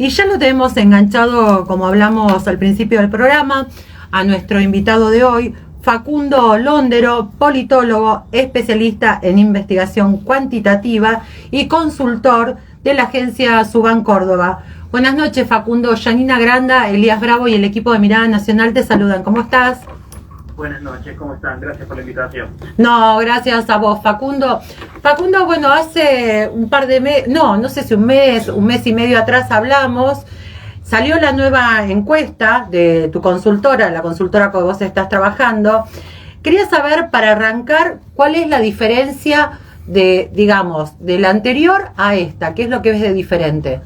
Y ya lo tenemos enganchado, como hablamos al principio del programa, a nuestro invitado de hoy, Facundo Londero, politólogo, especialista en investigación cuantitativa y consultor de la agencia Suban Córdoba. Buenas noches, Facundo. Yanina Granda, Elías Bravo y el equipo de Mirada Nacional te saludan. ¿Cómo estás? Buenas noches, ¿cómo están? Gracias por la invitación. No, gracias a vos, Facundo. Facundo, bueno, hace un par de meses, no sé si un mes y medio atrás hablamos, salió la nueva encuesta de tu consultora, la consultora con vos estás trabajando. Quería saber, para arrancar, cuál es la diferencia de, digamos, de la anterior a esta. ¿Qué es lo que ves de diferente?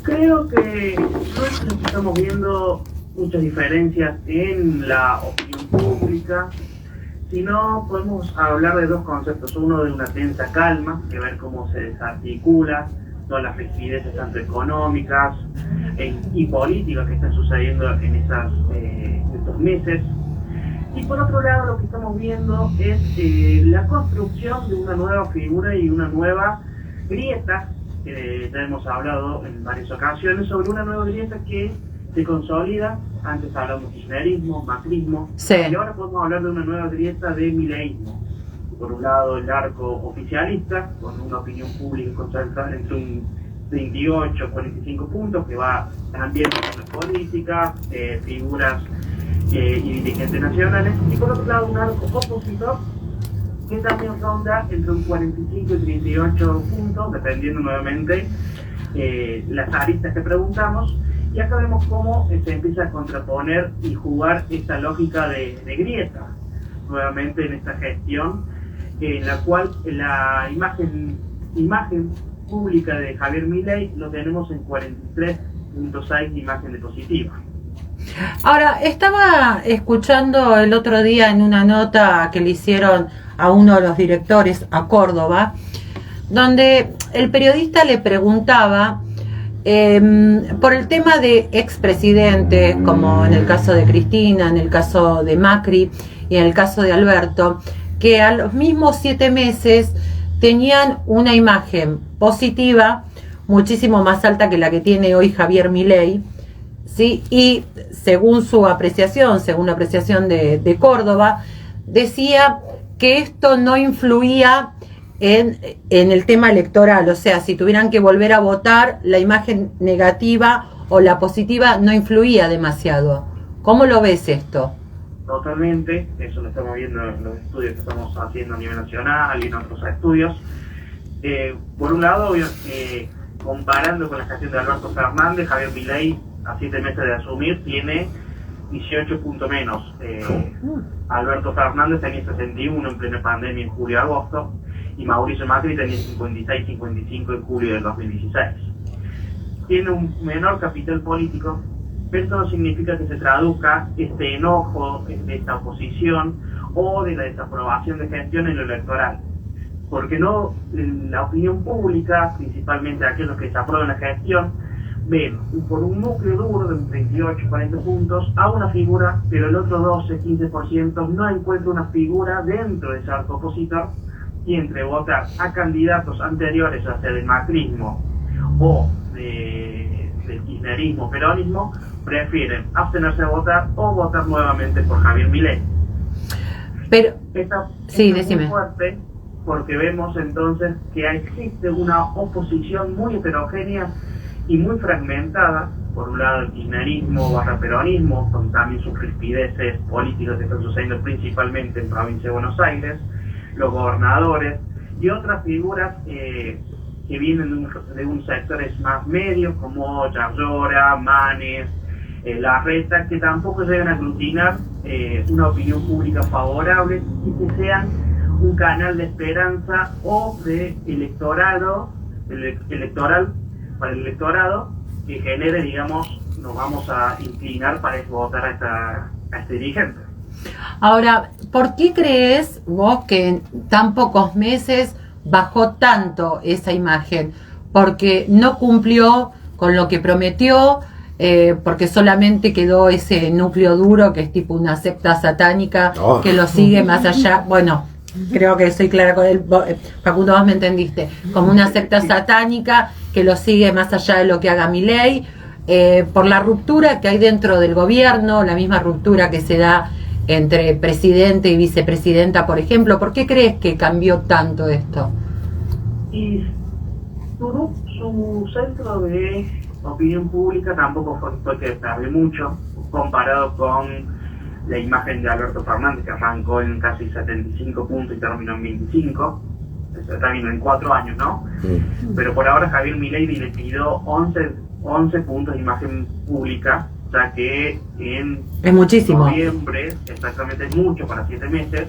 Creo que no es que estamos viendo muchas diferencias en la opinión pública, sino podemos hablar de dos conceptos. Uno de una tensa calma, que ver cómo se desarticula todas las rigideces tanto económicas y políticas que están sucediendo en estos meses. Y por otro lado, lo que estamos viendo es la construcción de una nueva figura y una nueva grieta, que ya hemos hablado en varias ocasiones, sobre una nueva grieta que se consolida. Antes hablamos de kirchnerismo, macrismo, sí. Y ahora podemos hablar de una nueva grieta de mileísmo. Por un lado, el arco oficialista, con una opinión pública concentrada entre un 38 45 puntos, que va también con las políticas, figuras y dirigentes nacionales. Y por otro lado, un arco opositor, que también ronda entre un 45 y 38 puntos, dependiendo nuevamente las aristas que preguntamos. Y acá vemos cómo se empieza a contraponer y jugar esta lógica de grieta, nuevamente en esta gestión, en la cual la imagen pública de Javier Milei lo tenemos en 43.6 imagen de positiva. Ahora, estaba escuchando el otro día en una nota que le hicieron a uno de los directores a Córdoba, donde el periodista le preguntaba por el tema de expresidentes, como en el caso de Cristina, en el caso de Macri y en el caso de Alberto, que a los mismos 7 meses tenían una imagen positiva muchísimo más alta que la que tiene hoy Javier Milei, ¿sí? Y según su apreciación, según la apreciación de Córdoba, decía que esto no influía en el tema electoral. O sea, si tuvieran que volver a votar, la imagen negativa o la positiva no influía demasiado. ¿Cómo lo ves esto? Totalmente, eso lo estamos viendo en los estudios que estamos haciendo a nivel nacional y en otros estudios. Por un lado, comparando con la gestión de Alberto Fernández, Javier Milei, a 7 meses de asumir, tiene 18 puntos menos. Alberto Fernández tenía 61 en plena pandemia en julio-agosto, y Mauricio Macri tenía 56-55 en julio del 2016. Tiene un menor capital político, pero eso no significa que se traduzca este enojo de esta oposición o de la desaprobación de gestión en lo electoral. Porque no, la opinión pública, principalmente aquellos que desaprueban la gestión, ven por un núcleo duro de 38-40 puntos a una figura, pero el otro 12-15% no encuentra una figura dentro de ese arco opositor, y entre votar a candidatos anteriores, ya sea del macrismo o del kirchnerismo, peronismo, prefieren abstenerse a votar o votar nuevamente por Javier Milei. Pero sí, es decime. Muy fuerte, porque vemos entonces que existe una oposición muy heterogénea y muy fragmentada. Por un lado, el kirchnerismo barra peronismo, con también sus rispideces políticas que están sucediendo principalmente en provincia de Buenos Aires, los gobernadores y otras figuras que vienen de un sectores más medios, como Yarlora, Manes, Larreta, que tampoco llegan a aglutinar una opinión pública favorable y que sean un canal de esperanza o de electoral para el electorado, que genere, digamos, nos vamos a inclinar para votar a este dirigente. Ahora, ¿por qué crees vos que en tan pocos meses bajó tanto esa imagen? Porque no cumplió con lo que prometió, porque solamente quedó ese núcleo duro que es tipo una secta satánica que lo sigue más allá. Bueno, creo que soy clara con él, Facundo, vos me entendiste, como una secta satánica que lo sigue más allá de lo que haga Milei, por la ruptura que hay dentro del gobierno, la misma ruptura que se da entre presidente y vicepresidenta, por ejemplo. ¿Por qué crees que cambió tanto esto? Y su centro de opinión pública tampoco fue que perdió mucho, comparado con la imagen de Alberto Fernández, que arrancó en casi 75 puntos y terminó en 25, terminó en 4 años, ¿no? Pero por ahora Javier Milei le pidió 11 puntos de imagen pública, ya que es muchísimo. Noviembre, exactamente, es mucho para 7 meses,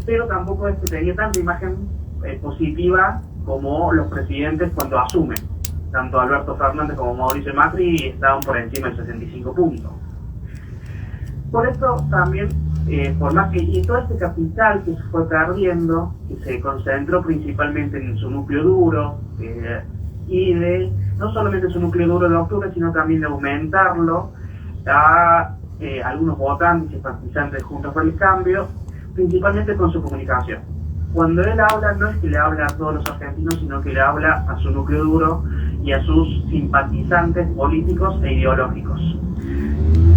pero tampoco es que tenía tanta imagen positiva como los presidentes cuando asumen. Tanto Alberto Fernández como Mauricio Macri estaban por encima de 65 puntos. Por esto también, por más que y todo este capital que se fue perdiendo, que se concentró principalmente en su núcleo duro, y de no solamente su núcleo duro de octubre, sino también de aumentarlo a algunos votantes y simpatizantes Juntos por el Cambio, principalmente con su comunicación. Cuando él habla, no es que le habla a todos los argentinos, sino que le habla a su núcleo duro y a sus simpatizantes políticos e ideológicos.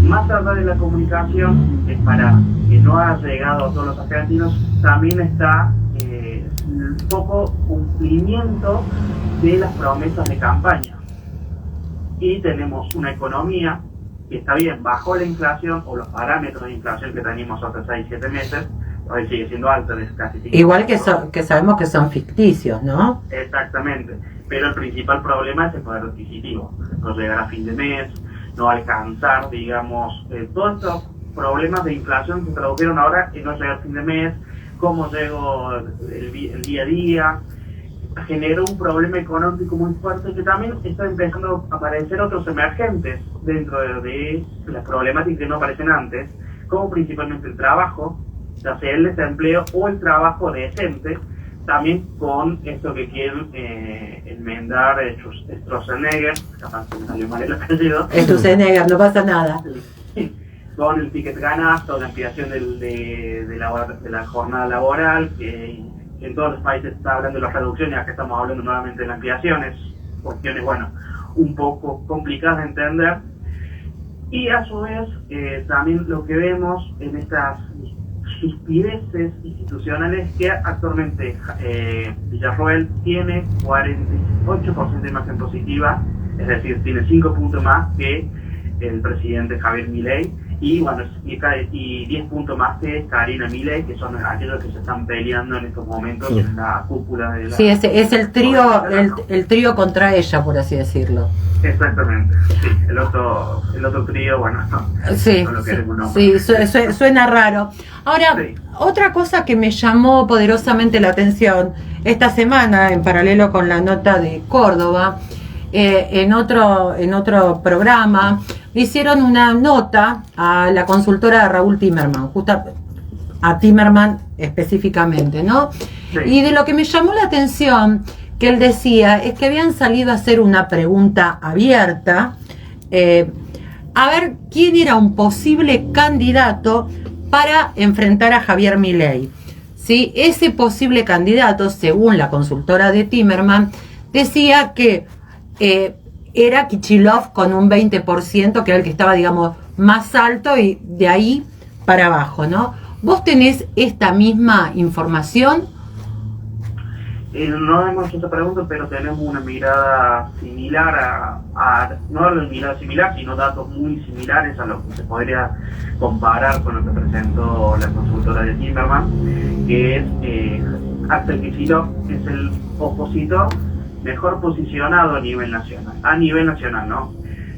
Más allá de la comunicación, para que no haya llegado a todos los argentinos, también está un poco cumplimiento de las promesas de campaña. Y tenemos una economía que está bien, bajó la inflación o los parámetros de inflación que teníamos hace 6-7 meses, hoy sigue siendo alta, de casi 5%. Igual que sabemos que son ficticios, ¿no? Exactamente, pero el principal problema es el poder adquisitivo, no llegar a fin de mes, no alcanzar, digamos, todos estos problemas de inflación que se tradujeron ahora en no llegar a fin de mes, cómo llego el día a día, generó un problema económico muy fuerte que también está empezando a aparecer otros emergentes dentro de las problemáticas que no aparecen antes, como principalmente el trabajo, ya sea el desempleo o el trabajo decente, también con esto que quieren enmendar Stroessner, capaz que me salió mal el apellido. Stroessner, no pasa nada. Con el ticket ganasto, la ampliación de la jornada laboral, que en todos los países se está hablando de la reducción y acá estamos hablando nuevamente de las ampliaciones, cuestiones, bueno, un poco complicadas de entender. Y a su vez, también lo que vemos en estas suspireces institucionales que actualmente Villarroel tiene 48% de imagen positiva, es decir, tiene 5 puntos más que el presidente Javier Milei y bueno, y 10 puntos más que Karina Milei, que son aquellos que se están peleando en estos momentos en la cúpula de la... Sí, es el trío, el trío contra ella, por así decirlo. Exactamente, sí, el otro trío, bueno, sí, no lo queremos, ¿no? Sí, suena raro. Ahora, sí. Otra cosa que me llamó poderosamente la atención esta semana, en paralelo con la nota de Córdoba, en otro programa, le hicieron una nota a la consultora de Raúl Timerman, a Timerman específicamente, ¿no? Sí. Y de lo que me llamó la atención que él decía es que habían salido a hacer una pregunta abierta a ver quién era un posible candidato para enfrentar a Javier Milei. ¿Sí? Ese posible candidato, según la consultora de Timerman, decía que era Kicillof con un 20%, que era el que estaba, digamos, más alto y de ahí para abajo, ¿no? ¿Vos tenés esta misma información? No hemos hecho esta pregunta, pero tenemos una mirada similar no una mirada similar, sino datos muy similares a lo que se podría comparar con lo que presentó la consultora de Timerman, que es Axel Kicillof es el opositor mejor posicionado a nivel nacional, ¿no?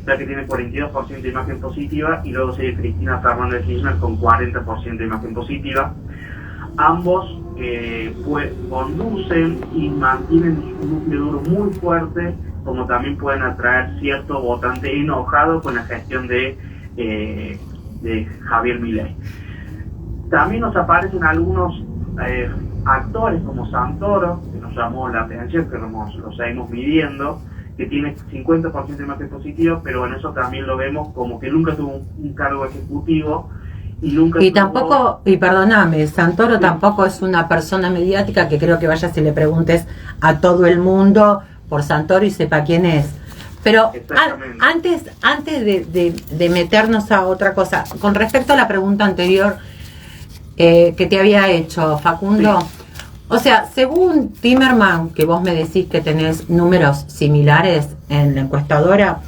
Ya que tiene 42% de imagen positiva y luego sigue Cristina Fernández de Kirchner con 40% de imagen positiva. Ambos conducen y mantienen un núcleo duro muy fuerte, como también pueden atraer cierto votante enojado con la gestión de Javier Milei. También nos aparecen algunos actores como Santoro, que nos llamó la atención, que lo seguimos midiendo, que tiene 50% de imagen positiva, pero en eso también lo vemos como que nunca tuvo un cargo ejecutivo. Y perdóname, Santoro tampoco es una persona mediática que creo que vayas y le preguntes a todo el mundo por Santoro y sepa quién es. Pero antes de meternos a otra cosa, con respecto a la pregunta anterior que te había hecho, Facundo, sí. O sea, según Timerman, que vos me decís que tenés números similares en la encuestadora,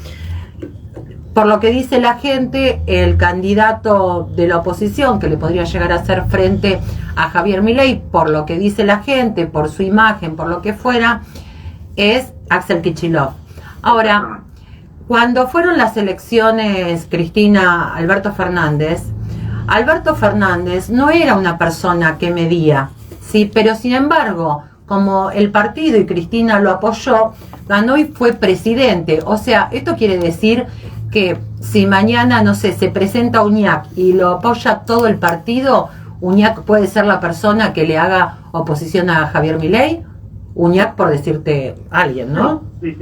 por lo que dice la gente, el candidato de la oposición que le podría llegar a hacer frente a Javier Milei, por lo que dice la gente, por su imagen, por lo que fuera, es Axel Kicillof. Ahora, cuando fueron las elecciones, Cristina, Alberto Fernández no era una persona que medía, sí, pero sin embargo, como el partido y Cristina lo apoyó, ganó y fue presidente. O sea, esto quiere decir que si mañana, no sé, se presenta Uñac y lo apoya todo el partido, Uñac puede ser la persona que le haga oposición a Javier Milei. Uñac, por decirte alguien, ¿no? Sí.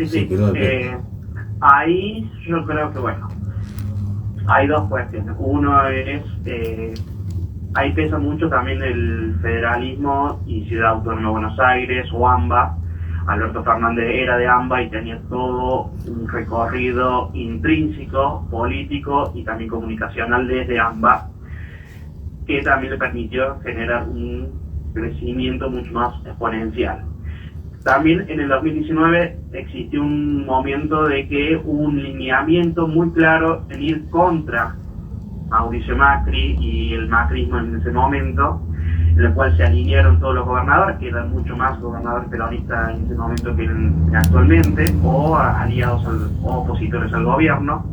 Ahí yo creo que, bueno, hay dos cuestiones. Uno es, ahí pesa mucho también el federalismo y Ciudad Autónoma de Buenos Aires o AMBA. Alberto Fernández era de AMBA y tenía todo un recorrido intrínseco, político y también comunicacional desde AMBA, que también le permitió generar un crecimiento mucho más exponencial. También en el 2019 existió un momento de que hubo un lineamiento muy claro en ir contra Mauricio Macri y el macrismo en ese momento, en el cual se alinearon todos los gobernadores, que eran mucho más gobernadores peronistas en ese momento que actualmente, o aliados o opositores al gobierno.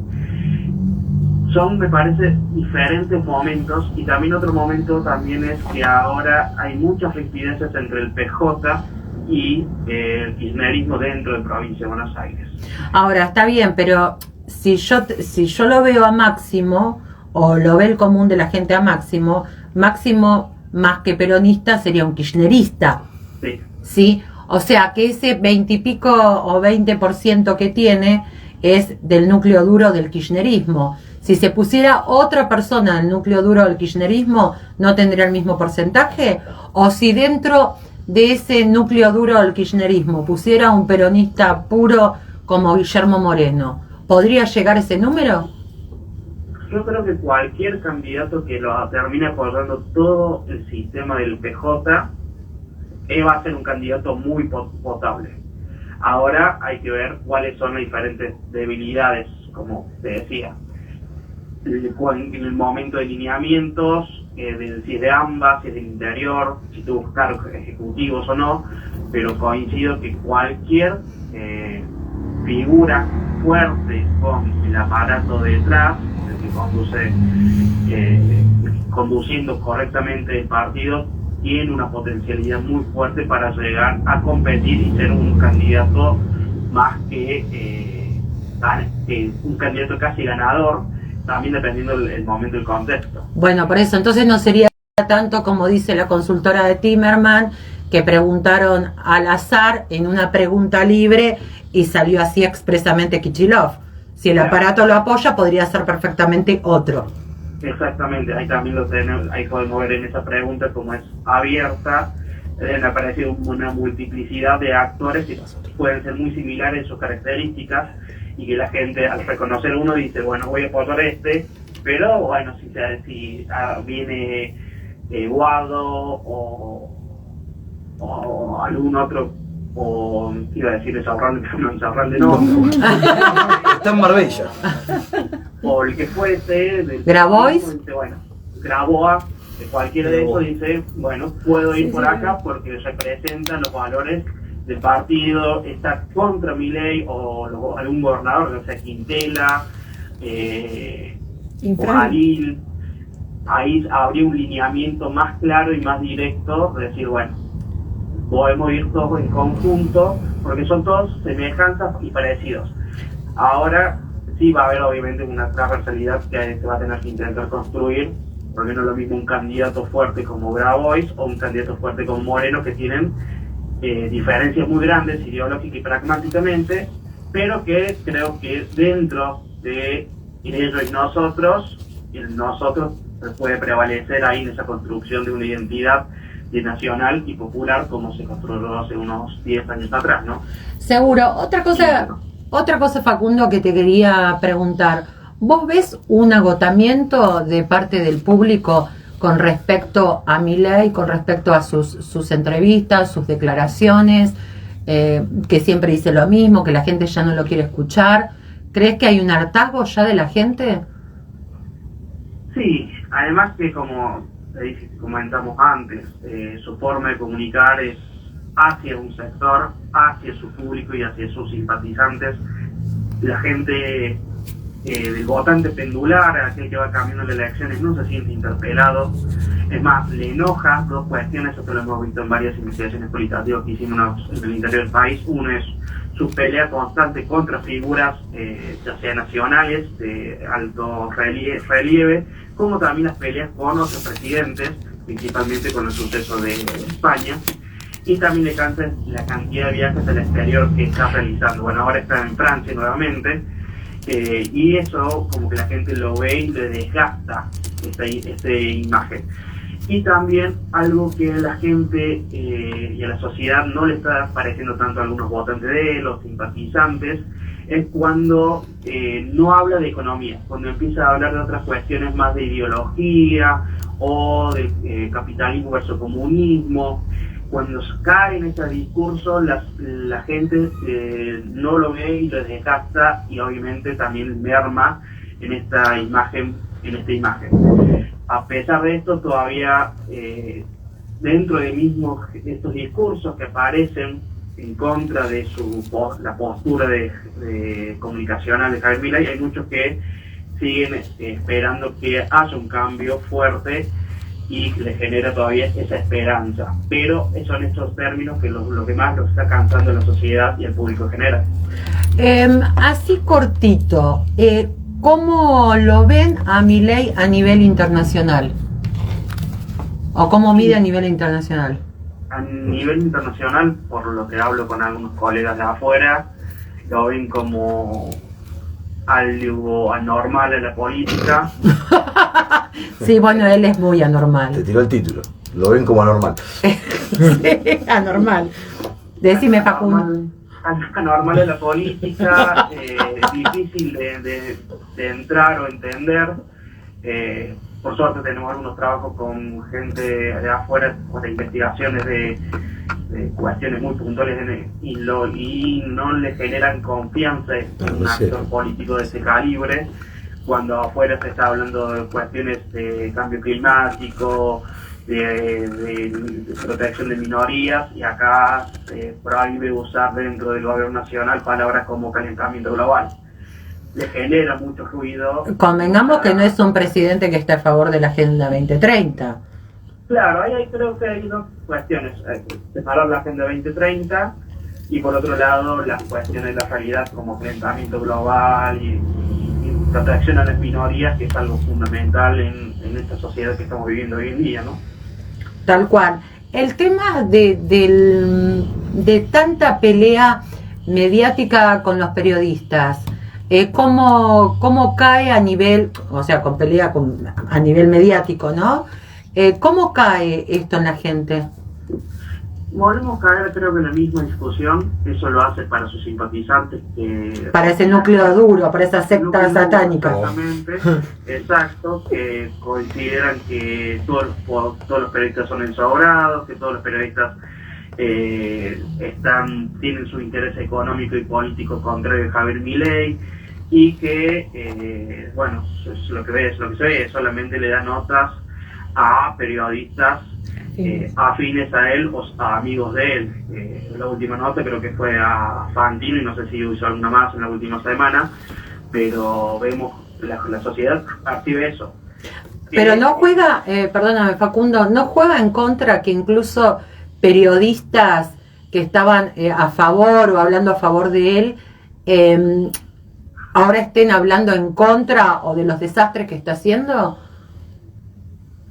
Son, me parece, diferentes momentos, y también otro momento también es que ahora hay muchas rispideces entre el PJ y el kirchnerismo dentro de provincia de Buenos Aires. Ahora, está bien, pero si yo lo veo a Máximo, o lo ve el común de la gente a Máximo más que peronista sería un kirchnerista. Sí. O sea que ese 20 y pico o 20% que tiene es del núcleo duro del kirchnerismo. Si se pusiera otra persona del núcleo duro del kirchnerismo, ¿no tendría el mismo porcentaje? O si dentro de ese núcleo duro del kirchnerismo pusiera un peronista puro como Guillermo Moreno, ¿podría llegar ese número? Yo creo que cualquier candidato que lo termine apoyando todo el sistema del PJ va a ser un candidato muy potable. Ahora hay que ver cuáles son las diferentes debilidades, como te decía. En el momento de lineamientos, si es de ambas, si es del interior, si tuvo cargos ejecutivos o no, pero coincido que cualquier figura fuerte con el aparato detrás, que conduciendo correctamente el partido, tiene una potencialidad muy fuerte para llegar a competir y ser un candidato más que un candidato casi ganador, también dependiendo del momento y el contexto. Bueno, por eso, entonces no sería tanto como dice la consultora de Timerman, que preguntaron al azar en una pregunta libre y salió así expresamente Kicillof. Si el aparato lo apoya, podría ser perfectamente otro. Exactamente, ahí también ahí podemos ver en esa pregunta, como es abierta, han aparecido una multiplicidad de actores que pueden ser muy similares en sus características, y que la gente al reconocer uno dice, bueno, voy a apoyar pero bueno, si viene Guado o algún otro, o iba a decir Insaurralde, pero no, Insaurralde no. Está en Marbella. O el que fuese. ¿Grabois? Bueno, Graboa, cualquiera de esos dice, bueno, puedo ir por acá porque representan los valores del partido, está contra Milei o algún gobernador, o sea, Quintela, o Jalil. Ahí habría un lineamiento más claro y más directo de decir, bueno, podemos ir todos en conjunto, porque son todos semejanzas y parecidos. Ahora sí va a haber obviamente una transversalidad que se va a tener que intentar construir, porque no es lo mismo un candidato fuerte como Grabois o un candidato fuerte como Moreno, que tienen diferencias muy grandes ideológicas y pragmáticamente, pero que creo que dentro de ellos y nosotros puede prevalecer ahí en esa construcción de una identidad de nacional y popular como se construyó hace unos 10 años atrás, ¿no? Seguro. Otra cosa, Facundo, que te quería preguntar. ¿Vos ves un agotamiento de parte del público con respecto a Milei, con respecto a sus entrevistas, sus declaraciones, que siempre dice lo mismo, que la gente ya no lo quiere escuchar? ¿Crees que hay un hartazgo ya de la gente? Sí, además que como comentamos antes, su forma de comunicar es hacia un sector, hacia su público y hacia sus simpatizantes. La gente del votante pendular, aquel que va camino de las elecciones, no se siente interpelado. Es más, le enoja dos cuestiones, esto lo hemos visto en varias investigaciones cualitativas que hicimos en el interior del país. Uno es su pelea constante contra figuras, ya sea nacionales, de alto relieve, como también las peleas con otros presidentes, principalmente con el suceso de España. Y también le cansa la cantidad de viajes al exterior que está realizando. Bueno, ahora está en Francia nuevamente, y eso como que la gente lo ve y le desgasta esta imagen. Y también algo que a la gente y a la sociedad no le está pareciendo tanto a algunos votantes de él, los simpatizantes, es cuando no habla de economía, cuando empieza a hablar de otras cuestiones más de ideología o de capitalismo versus comunismo. Cuando cae en este discurso, la gente no lo ve y lo desgasta, y obviamente también merma en esta imagen. A pesar de esto, todavía dentro de mismos estos discursos que aparecen en contra de la postura de comunicacional de Javier Milei, hay muchos que siguen esperando que haya un cambio fuerte y le genera todavía esa esperanza. Pero son estos términos que lo que más los está cansando la sociedad y el público en general. Así cortito, ¿cómo lo ven a Milei a nivel internacional? ¿O cómo mide a nivel internacional? A nivel internacional, por lo que hablo con algunos colegas de afuera, lo ven como algo anormal en la política. Sí, bueno, él es muy anormal. Te tiró el título. Lo ven como anormal. Sí, anormal. Decime, Facundo. Anormal en la política, difícil de entrar o entender. Por suerte tenemos algunos trabajos con gente de afuera, con investigaciones de cuestiones muy puntuales y no le generan confianza en un actor político de ese calibre, cuando afuera se está hablando de cuestiones de cambio climático, de protección de minorías, y acá se prohíbe usar dentro del gobierno nacional palabras como calentamiento global. Le genera mucho ruido. Convengamos que no es un presidente que está a favor de la Agenda 2030. Claro, ahí creo que hay dos cuestiones. Separar la Agenda 2030 y por otro lado las cuestiones de la realidad como calentamiento global y protección a las minorías, que es algo fundamental en esta sociedad que estamos viviendo hoy en día, ¿no? Tal cual. El tema de tanta pelea mediática con los periodistas, ¿cómo cae a nivel, o sea, con pelea a nivel mediático, ¿no? ¿Cómo cae esto en la gente? Volvemos a caer, creo que en la misma discusión. Eso lo hace para sus simpatizantes. Para ese núcleo duro, para esa secta satánica. Exactamente, exacto, que consideran que todos los periodistas son ensobrados, que todos los periodistas tienen su interés económico y político contrario de Javier Milei, y que, bueno, es lo que se ve, solamente le da notas a periodistas afines a él o a amigos de él. La última nota creo que fue a Fantino, y no sé si hizo alguna más en la última semana, pero vemos la sociedad percibe eso. Pero no juega, perdóname Facundo, no juega en contra que incluso periodistas que estaban a favor o hablando a favor de él, ahora estén hablando en contra o de los desastres que está haciendo.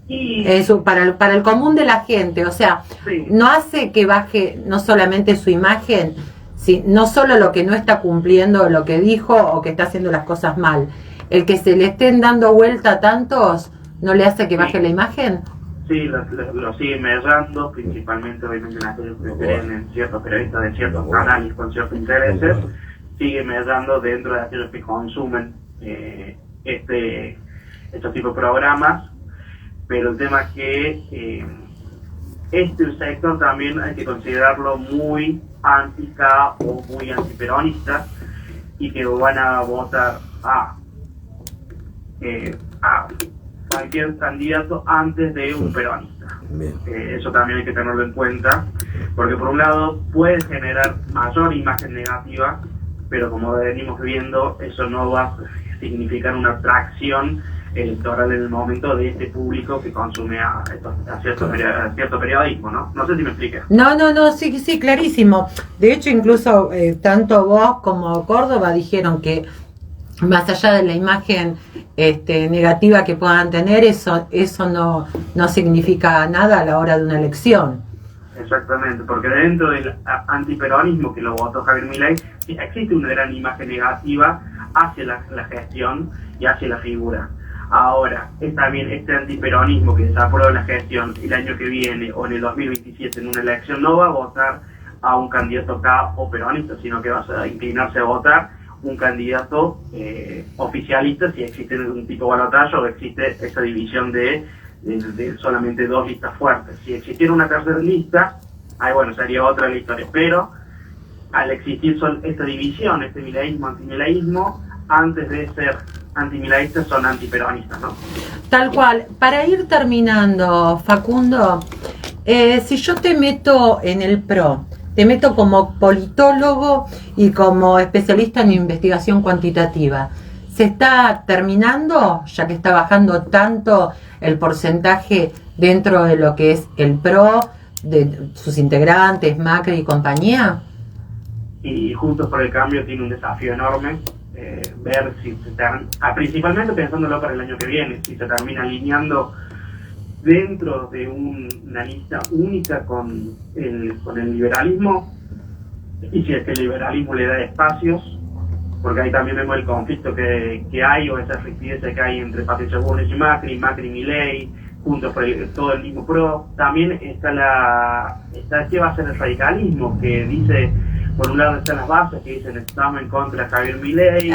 Eso para el común de la gente, o sea, sí, no hace que baje no solamente su imagen, no solo lo que no está cumpliendo, lo que dijo o que está haciendo las cosas mal, el que se le estén dando vuelta a tantos, ¿no le hace que baje la imagen? Sí, lo siguen medallando, principalmente obviamente en aquellos que creen en ciertos periodistas de ciertos canales con ciertos intereses, siguen medallando dentro de aquellos que consumen estos tipos de programas, pero el tema es que este sector también hay que considerarlo muy anti-K o muy antiperonista, y que van a votar a cualquier candidato antes de un peronista. Eso también hay que tenerlo en cuenta, porque por un lado puede generar mayor imagen negativa, pero como venimos viendo, eso no va a significar una atracción electoral en el momento de este público que consume a cierto periodismo, ¿no? No sé si me explica. No, sí, clarísimo. De hecho, incluso tanto vos como Córdoba dijeron que más allá de la imagen negativa que puedan tener, eso no significa nada a la hora de una elección. Exactamente, porque dentro del antiperonismo que lo votó Javier Milei, existe una gran imagen negativa hacia la gestión y hacia la figura. Ahora, también este antiperonismo que desaprueba la gestión el año que viene o en el 2027 en una elección no va a votar a un candidato K o peronista, sino que va a inclinarse a votar un candidato oficialista si existe un tipo de balotaje o existe esa división de solamente dos listas fuertes. Si existiera una tercera lista, ahí bueno, sería otra la historia, pero al existir esta división, este mileísmo, antimileísmo, antes de ser antimileístas son antiperonistas, ¿no? Tal cual. Para ir terminando, Facundo, si yo te meto en el PRO, te meto como politólogo y como especialista en investigación cuantitativa, ¿se está terminando, ya que está bajando tanto el porcentaje dentro de lo que es el PRO, de sus integrantes, Macri y compañía? Y Juntos por el Cambio tiene un desafío enorme, ver si principalmente pensándolo para el año que viene, si se termina alineando dentro de una lista única con el liberalismo, y si es que el liberalismo le da espacios, porque ahí también vemos el conflicto que hay, o esa rigidez que hay entre Patricia Bullrich y Macri y Milei, juntos por todo el mismo PRO. También está qué va a ser el radicalismo, que dice, por un lado están las bases que dicen estamos en contra de Javier Milei.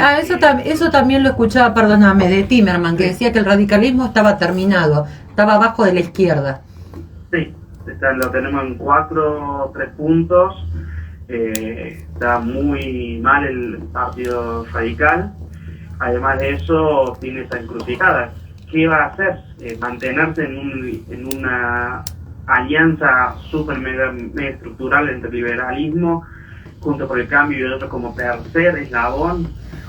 Eso también lo escuchaba, perdóname, de Timerman, que decía que el radicalismo estaba terminado, estaba abajo de la izquierda. Sí, lo tenemos en 3 puntos. Está muy mal el partido radical. Además de eso, tiene esa encrucijada. ¿Qué va a hacer? Mantenerse en una alianza súper mega estructural entre el liberalismo, Juntos por el Cambio y el otro como tercer eslabón,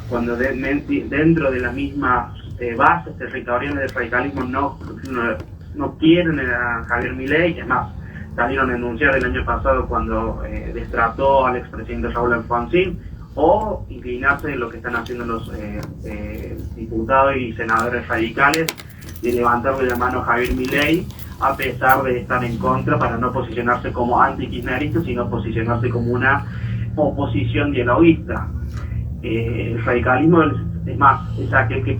cuando dentro de las mismas bases territoriales del radicalismo no quieren a Javier Milei. Es más, salieron a denunciar el año pasado cuando destrató al expresidente Raúl Alfonsín, o inclinarse en lo que están haciendo los diputados y senadores radicales, de levantarle la mano a Javier Milei, a pesar de estar en contra, para no posicionarse como anti-kirchnerista, sino posicionarse como una oposición dialoguista. El radicalismo es más, es aquel que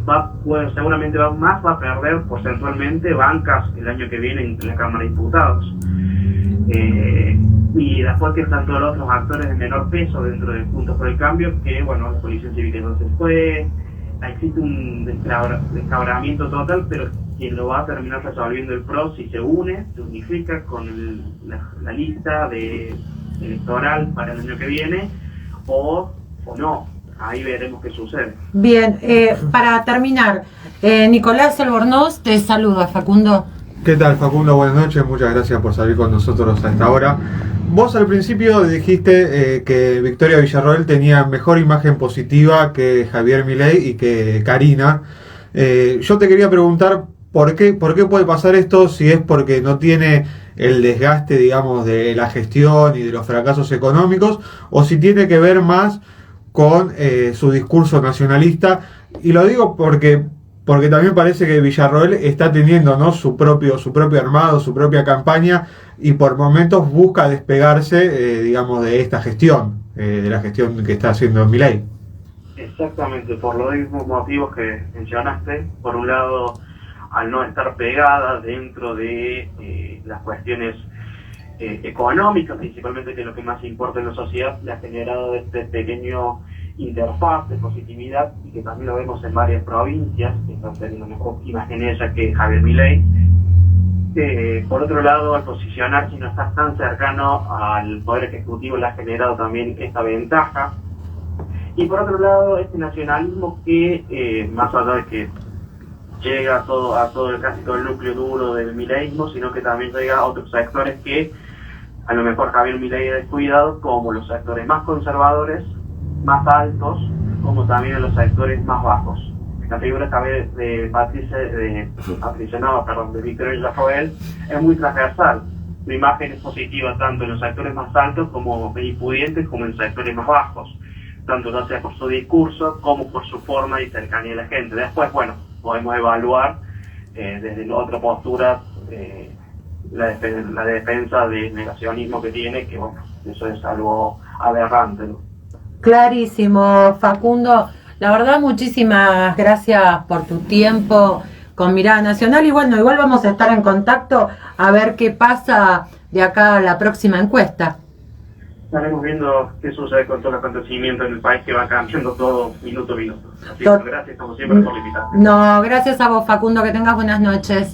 seguramente va a perder porcentualmente bancas el año que viene en la Cámara de Diputados. Y después que están todos los otros actores de menor peso dentro de Juntos por el Cambio, que bueno, la Policía Cívica no se fue, existe un descabramiento total, pero quien lo va a terminar resolviendo el PRO si se unifica con la lista electoral para el año que viene, o no. Ahí veremos qué sucede. Bien, para terminar, Nicolás Albornoz te saluda, Facundo. ¿Qué tal, Facundo? Buenas noches, muchas gracias por salir con nosotros a esta hora. Vos al principio dijiste que Victoria Villarroel tenía mejor imagen positiva que Javier Milei y que Karina. Yo te quería preguntar por qué puede pasar esto, si es porque no tiene el desgaste, digamos, de la gestión y de los fracasos económicos, o si tiene que ver más con su discurso nacionalista. Y lo digo porque también parece que Villarroel está teniendo, ¿no?, su propio armado, su propia campaña, y por momentos busca despegarse, digamos, de esta gestión, de la gestión que está haciendo Milei. Exactamente, por los mismos motivos que mencionaste. Por un lado, al no estar pegada dentro de las cuestiones económicas, principalmente, que es lo que más importa en la sociedad, le ha generado este pequeño interfaz de positividad, y que también lo vemos en varias provincias que están teniendo mejor imagen ella que Javier Milei. Por otro lado, al posicionarse y no estar tan cercano al Poder Ejecutivo, le ha generado también esta ventaja. Y por otro lado, este nacionalismo que, más allá de que llega a todo casi todo el núcleo duro del mileísmo, sino que también llega a otros sectores que a lo mejor Javier Milei ha descuidado, como los sectores más conservadores, más altos, como también los sectores más bajos. La figura de Victoria Villarroel es muy transversal. Su imagen es positiva tanto en los sectores más altos como pudientes, como en sectores más bajos, tanto ya sea por su discurso como por su forma y cercanía a la gente. Después, bueno, podemos evaluar desde otra postura la defensa del negacionismo que tiene, que bueno, eso es algo aberrante, ¿no? Clarísimo, Facundo. La verdad, muchísimas gracias por tu tiempo con Mirada Nacional, y bueno, igual vamos a estar en contacto a ver qué pasa de acá a la próxima encuesta. Estaremos viendo qué sucede con todo el acontecimiento en el país, que va cambiando todo minuto a minuto. Así que gracias como siempre por la invitación. No, gracias a vos, Facundo, que tengas buenas noches.